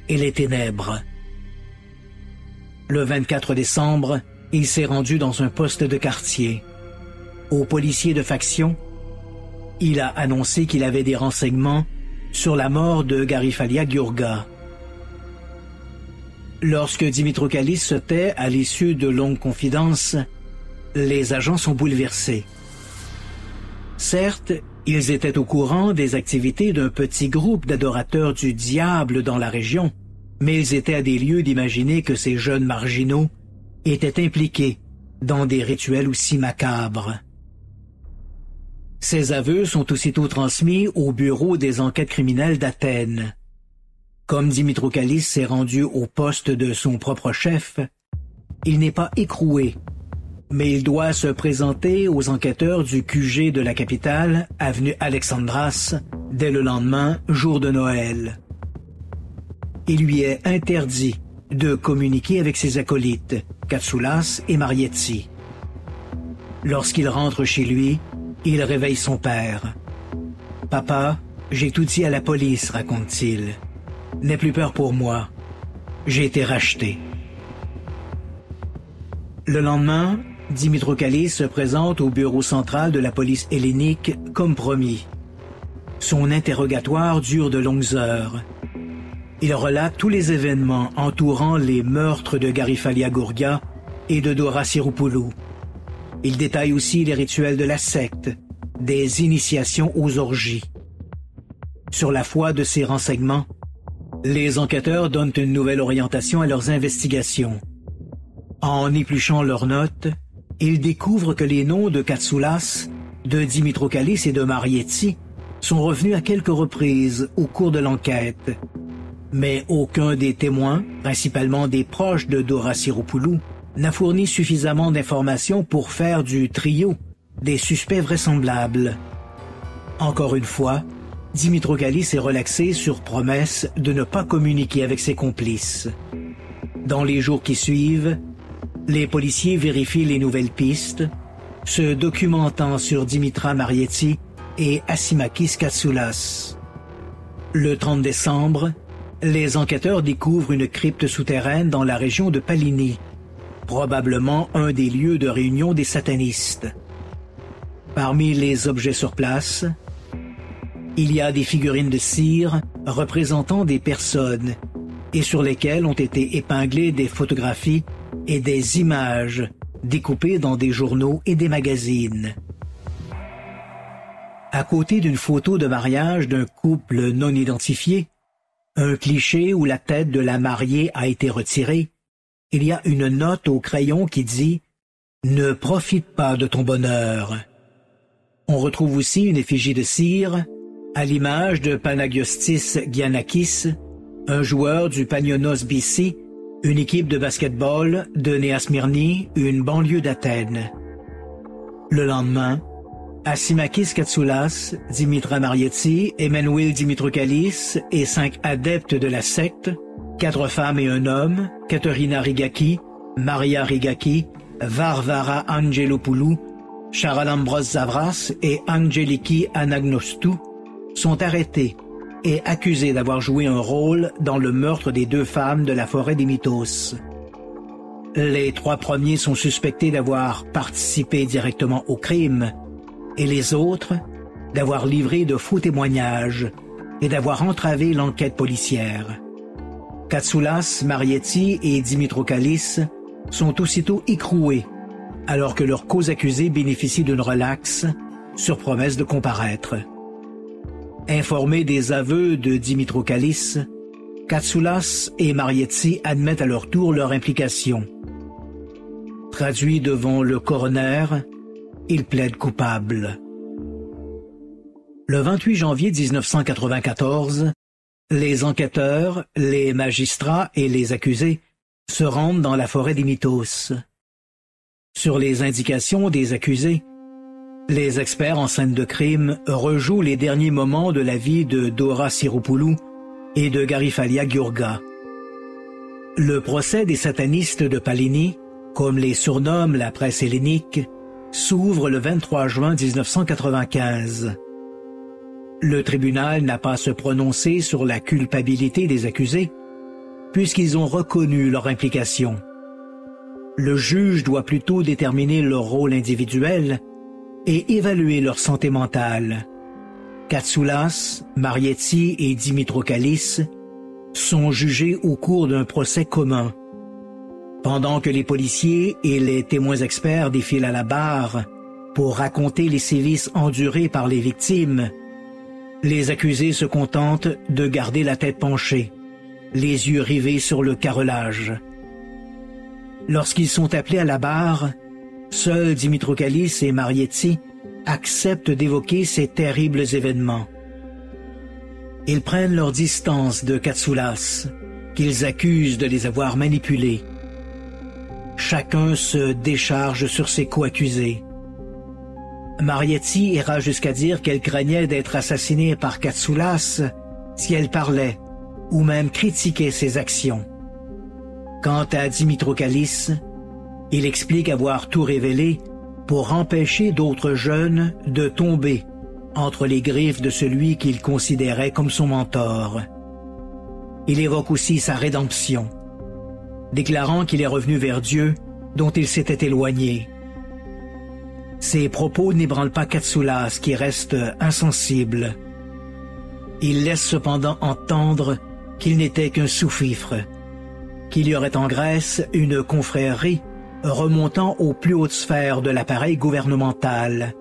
et les ténèbres. Le 24 décembre, il s'est rendu dans un poste de quartier. Aux policiers de faction, il a annoncé qu'il avait des renseignements sur la mort de Garifalia Giurga. Lorsque Dimitroukalis se tait à l'issue de longues confidences, les agents sont bouleversés. Certes, ils étaient au courant des activités d'un petit groupe d'adorateurs du diable dans la région, mais ils étaient à des lieues d'imaginer que ces jeunes marginaux étaient impliqués dans des rituels aussi macabres. Ces aveux sont aussitôt transmis au bureau des enquêtes criminelles d'Athènes. Comme Dimitroukalis s'est rendu au poste de son propre chef, il n'est pas écroué, mais il doit se présenter aux enquêteurs du QG de la capitale, avenue Alexandras, dès le lendemain, jour de Noël. Il lui est interdit de communiquer avec ses acolytes, Katsoulas et Marietti. Lorsqu'il rentre chez lui, il réveille son père. « Papa, j'ai tout dit à la police, raconte-t-il. N'aie plus peur pour moi. J'ai été racheté. » Le lendemain, Dimitroukalis se présente au bureau central de la police hellénique comme promis. Son interrogatoire dure de longues heures. Il relate tous les événements entourant les meurtres de Garifalia Giurga et de Dora Siroupoulou. Il détaille aussi les rituels de la secte, des initiations aux orgies. Sur la foi de ces renseignements, les enquêteurs donnent une nouvelle orientation à leurs investigations. En épluchant leurs notes, ils découvrent que les noms de Katsoulas, de Dimitroukalis et de Marietti sont revenus à quelques reprises au cours de l'enquête, mais aucun des témoins, principalement des proches de Dora Sirupulu, n'a fourni suffisamment d'informations pour faire du trio des suspects vraisemblables. Encore une fois, Dimitrogalis est relaxé sur promesse de ne pas communiquer avec ses complices. Dans les jours qui suivent, les policiers vérifient les nouvelles pistes, se documentant sur Dimitra Marietti et Asimakis Katsoulas. Le 30 décembre, les enquêteurs découvrent une crypte souterraine dans la région de Palini, probablement un des lieux de réunion des satanistes. Parmi les objets sur place, il y a des figurines de cire représentant des personnes et sur lesquelles ont été épinglées des photographies et des images découpées dans des journaux et des magazines. À côté d'une photo de mariage d'un couple non identifié, un cliché où la tête de la mariée a été retirée, il y a une note au crayon qui dit « Ne profite pas de ton bonheur ». On retrouve aussi une effigie de cire à l'image de Panagiostis Giannakis, un joueur du Paniónios Bísí, une équipe de basket-ball de Nea Smyrni, une banlieue d'Athènes. Le lendemain, Asimakis Katsoulas, Dimitra Marietti, Emmanuel Dimitrogalis et 5 adeptes de la secte, 4 femmes et un homme, Katerina Rigaki, Maria Rigaki, Varvara Angelopoulou, Charalambros Zavras et Angeliki Anagnostou, sont arrêtés et accusés d'avoir joué un rôle dans le meurtre des 2 femmes de la forêt des Mythos. Les 3 premiers sont suspectés d'avoir participé directement au crime et les autres d'avoir livré de faux témoignages et d'avoir entravé l'enquête policière. Katsoulas, Marietti et Dimitrogalis sont aussitôt écroués alors que leurs co-accusés bénéficient d'une relaxe sur promesse de comparaître. Informés des aveux de Dimitrogalis, Katsoulas et Marietti admettent à leur tour leur implication. Traduits devant le coroner, ils plaident coupables. Le 28 janvier 1994, les enquêteurs, les magistrats et les accusés se rendent dans la forêt des Mythos. Sur les indications des accusés, les experts en scène de crime rejouent les derniers moments de la vie de Dora Sirupulu et de Garifalia Giurga. Le procès des satanistes de Palini, comme les surnomme la presse hellénique, s'ouvre le 23 juin 1995. Le tribunal n'a pas à se prononcer sur la culpabilité des accusés, puisqu'ils ont reconnu leur implication. Le juge doit plutôt déterminer leur rôle individuel et évaluer leur santé mentale. Katsoulas, Marietti et Dimitrogalis sont jugés au cours d'un procès commun. Pendant que les policiers et les témoins experts défilent à la barre pour raconter les sévices endurés par les victimes, les accusés se contentent de garder la tête penchée, les yeux rivés sur le carrelage. Lorsqu'ils sont appelés à la barre, seuls Dimitrogalis et Marietti acceptent d'évoquer ces terribles événements. Ils prennent leur distance de Katsoulas, qu'ils accusent de les avoir manipulés. Chacun se décharge sur ses co-accusés. Marietti ira jusqu'à dire qu'elle craignait d'être assassinée par Katsoulas si elle parlait ou même critiquait ses actions. Quant à Dimitrogalis, il explique avoir tout révélé pour empêcher d'autres jeunes de tomber entre les griffes de celui qu'il considérait comme son mentor. Il évoque aussi sa rédemption, déclarant qu'il est revenu vers Dieu dont il s'était éloigné. Ses propos n'ébranlent pas Katsoulas qui reste insensible. Il laisse cependant entendre qu'il n'était qu'un sous-fifre, qu'il y aurait en Grèce une confrérie remontant aux plus hautes sphères de l'appareil gouvernemental.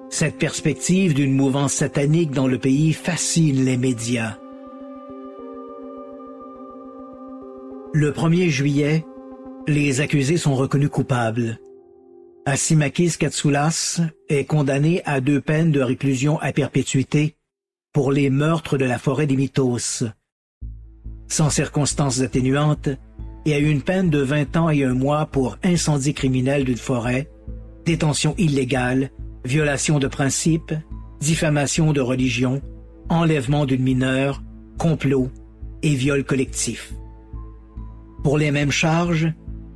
Cette perspective d'une mouvance satanique dans le pays fascine les médias. Le 1er juillet, les accusés sont reconnus coupables. Asimakis Katsoulas est condamné à 2 peines de réclusion à perpétuité pour les meurtres de la forêt des Mythos. Sans circonstances atténuantes, et à une peine de 20 ans et 1 mois pour incendie criminel d'une forêt, détention illégale, violation de principes, diffamation de religion, enlèvement d'une mineure, complot et viol collectif. Pour les mêmes charges,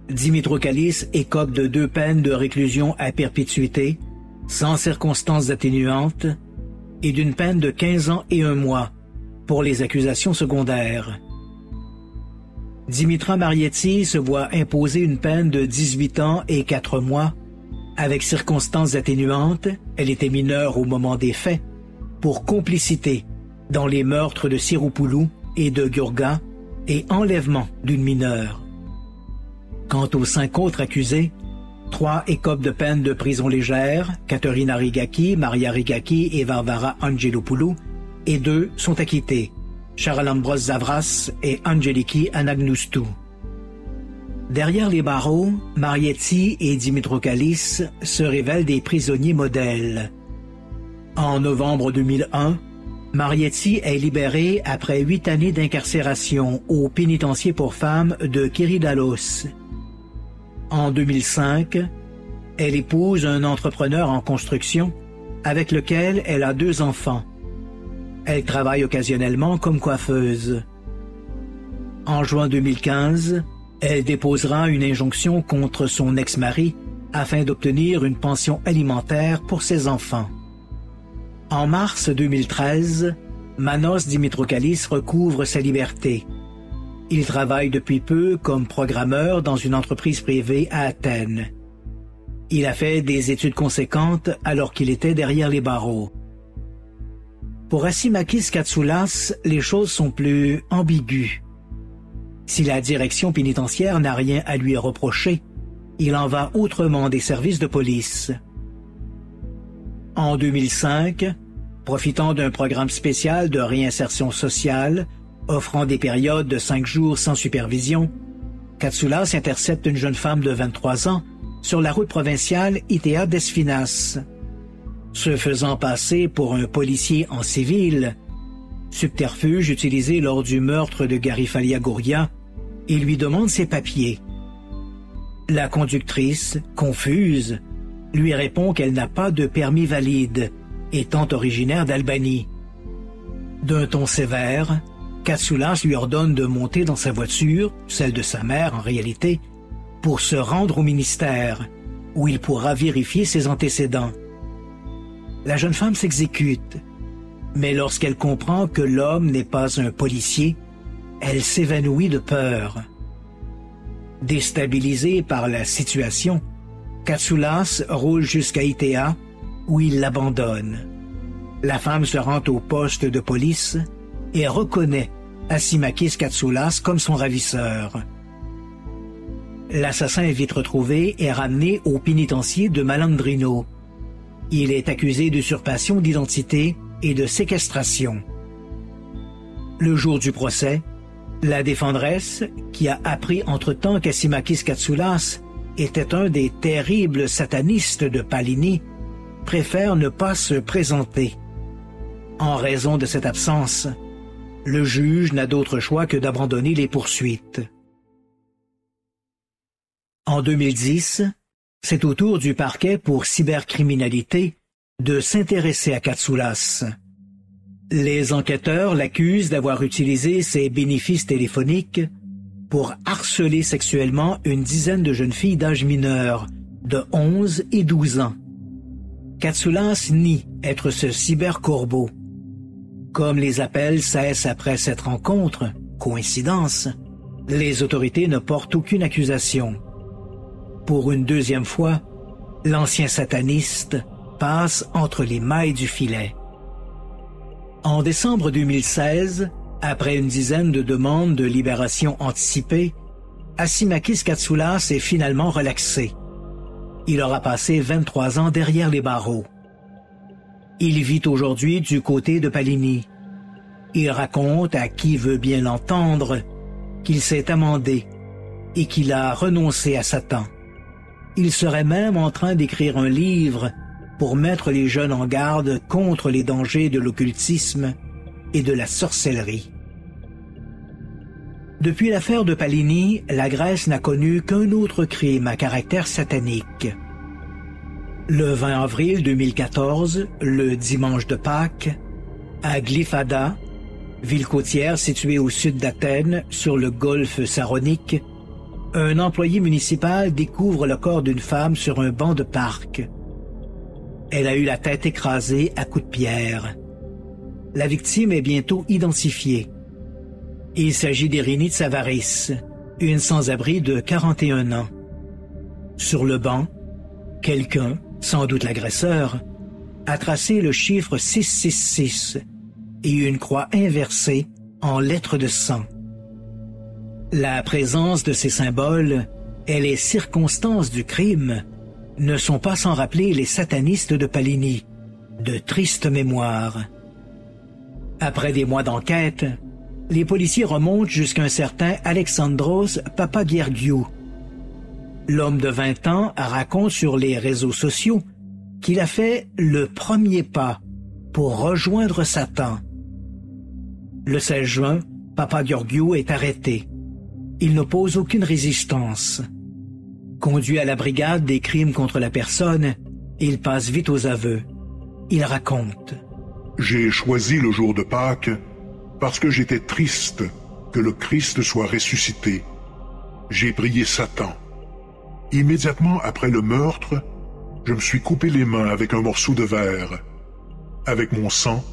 Dimitrokalis écope de 2 peines de réclusion à perpétuité, sans circonstances atténuantes, et d'une peine de 15 ans et 1 mois pour les accusations secondaires. Dimitra Marietti se voit imposer une peine de 18 ans et 4 mois, avec circonstances atténuantes, elle était mineure au moment des faits, pour complicité dans les meurtres de Siroupoulou et de Gurga et enlèvement d'une mineure. Quant aux 5 autres accusés, 3 écopent de peine de prison légère, Katerina Rigaki, Maria Rigaki et Varvara Angelopoulou, et 2 sont acquittés, Charalambros Zavras et Angeliki Anagnoustou. Derrière les barreaux, Marietti et Dimitrokalis se révèlent des prisonniers modèles. En novembre 2001, Marietti est libérée après 8 années d'incarcération au pénitencier pour femmes de Kyridalos. En 2005, elle épouse un entrepreneur en construction avec lequel elle a 2 enfants. Elle travaille occasionnellement comme coiffeuse. En juin 2015, elle déposera une injonction contre son ex-mari afin d'obtenir une pension alimentaire pour ses enfants. En mars 2013, Manos Dimitrokalis recouvre sa liberté. Il travaille depuis peu comme programmeur dans une entreprise privée à Athènes. Il a fait des études conséquentes alors qu'il était derrière les barreaux. Pour Asimakis Katsoulas, les choses sont plus ambiguës. Si la direction pénitentiaire n'a rien à lui reprocher, il en va autrement des services de police. En 2005, profitant d'un programme spécial de réinsertion sociale, offrant des périodes de 5 jours sans supervision, Katsoulas intercepte une jeune femme de 23 ans sur la route provinciale Itea Desfinas. Se faisant passer pour un policier en civil, subterfuge utilisé lors du meurtre de Garifalia Gouria, il lui demande ses papiers. La conductrice, confuse, lui répond qu'elle n'a pas de permis valide, étant originaire d'Albanie. D'un ton sévère, Katsoulas lui ordonne de monter dans sa voiture, celle de sa mère en réalité, pour se rendre au ministère, où il pourra vérifier ses antécédents. La jeune femme s'exécute, mais lorsqu'elle comprend que l'homme n'est pas un policier, elle s'évanouit de peur. Déstabilisé par la situation, Katsoulas roule jusqu'à Itea, où il l'abandonne. La femme se rend au poste de police et reconnaît Asimakis Katsoulas comme son ravisseur. L'assassin est vite retrouvé et ramené au pénitencier de Malandrino. Il est accusé d'usurpation d'identité et de séquestration. Le jour du procès, la défendresse, qui a appris entre-temps qu'Asimakis Katsoulas était un des terribles satanistes de Palini, préfère ne pas se présenter. En raison de cette absence, le juge n'a d'autre choix que d'abandonner les poursuites. En 2010, c'est au tour du parquet pour cybercriminalité de s'intéresser à Katsoulas. Les enquêteurs l'accusent d'avoir utilisé ses bénéfices téléphoniques pour harceler sexuellement une dizaine de jeunes filles d'âge mineur, de 11 et 12 ans. Katsoulas nie être ce cybercorbeau. Comme les appels cessent après cette rencontre, coïncidence, les autorités ne portent aucune accusation. Pour une deuxième fois, l'ancien sataniste passe entre les mailles du filet. En décembre 2016, après une dizaine de demandes de libération anticipée, Asimakis Katsoulas est finalement relaxé. Il aura passé 23 ans derrière les barreaux. Il vit aujourd'hui du côté de Palini. Il raconte à qui veut bien l'entendre qu'il s'est amendé et qu'il a renoncé à Satan. Il serait même en train d'écrire un livre pour mettre les jeunes en garde contre les dangers de l'occultisme et de la sorcellerie. Depuis l'affaire de Palini, la Grèce n'a connu qu'un autre crime à caractère satanique. Le 20 avril 2014, le dimanche de Pâques, à Glyfada, ville côtière située au sud d'Athènes, sur le golfe Saronique, un employé municipal découvre le corps d'une femme sur un banc de parc. Elle a eu la tête écrasée à coups de pierre. La victime est bientôt identifiée. Il s'agit d'Irénée Tsavaris, une sans-abri de 41 ans. Sur le banc, quelqu'un, sans doute l'agresseur, a tracé le chiffre 666 et une croix inversée en lettres de sang. La présence de ces symboles et les circonstances du crime ne sont pas sans rappeler les satanistes de Palini, de triste mémoire. Après des mois d'enquête, les policiers remontent jusqu'à un certain Alexandros Papageorgiou. L'homme de 20 ans raconte sur les réseaux sociaux qu'il a fait le premier pas pour rejoindre Satan. Le 16 juin, Papageorgiou est arrêté. Il n'oppose aucune résistance. Conduit à la brigade des crimes contre la personne, il passe vite aux aveux. Il raconte: J'ai choisi le jour de Pâques parce que j'étais triste que le Christ soit ressuscité. J'ai prié Satan. Immédiatement après le meurtre, je me suis coupé les mains avec un morceau de verre. Avec mon sang,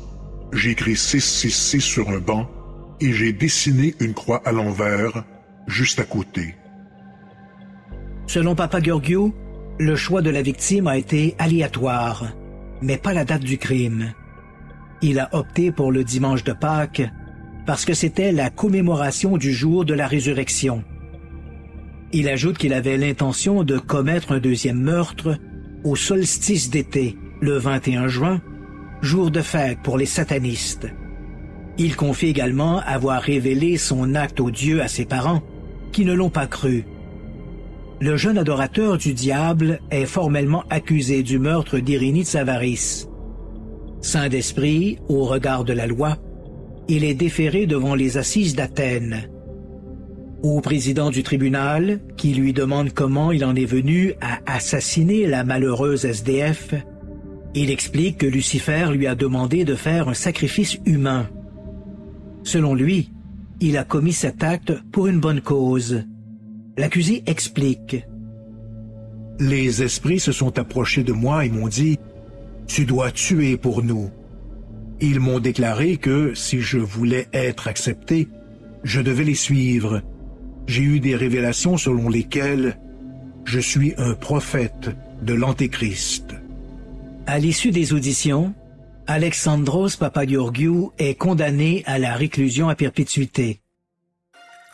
j'ai écrit 666 sur un banc et j'ai dessiné une croix à l'envers, juste à côté. Selon Papageorgiou, le choix de la victime a été aléatoire, mais pas la date du crime. Il a opté pour le dimanche de Pâques parce que c'était la commémoration du jour de la résurrection. Il ajoute qu'il avait l'intention de commettre un deuxième meurtre au solstice d'été, le 21 juin, jour de fête pour les satanistes. Il confie également avoir révélé son acte odieux à ses parents, qui ne l'ont pas cru. Le jeune adorateur du diable est formellement accusé du meurtre d'Irénée Tsavaris. Saint d'esprit, au regard de la loi, il est déféré devant les assises d'Athènes. Au président du tribunal, qui lui demande comment il en est venu à assassiner la malheureuse SDF, il explique que Lucifer lui a demandé de faire un sacrifice humain. Selon lui, il a commis cet acte pour une bonne cause. L'accusé explique: Les esprits se sont approchés de moi et m'ont dit « Tu dois tuer pour nous ». Ils m'ont déclaré que, si je voulais être accepté, je devais les suivre. J'ai eu des révélations selon lesquelles je suis un prophète de l'Antéchrist. À l'issue des auditions, Alexandros Papageorgiou est condamné à la réclusion à perpétuité.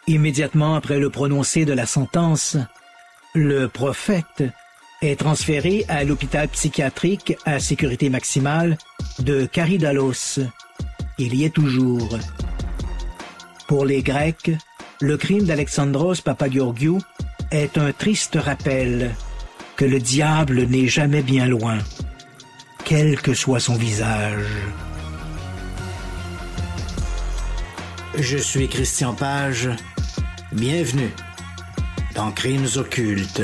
Immédiatement après le prononcé de la sentence, le prophète est transféré à l'hôpital psychiatrique à sécurité maximale de Karidalos. Il y est toujours. Pour les Grecs, le crime d'Alexandros Papageorgiou est un triste rappel que le diable n'est jamais bien loin, quel que soit son visage. Je suis Christian Page. Bienvenue dans Crimes occultes.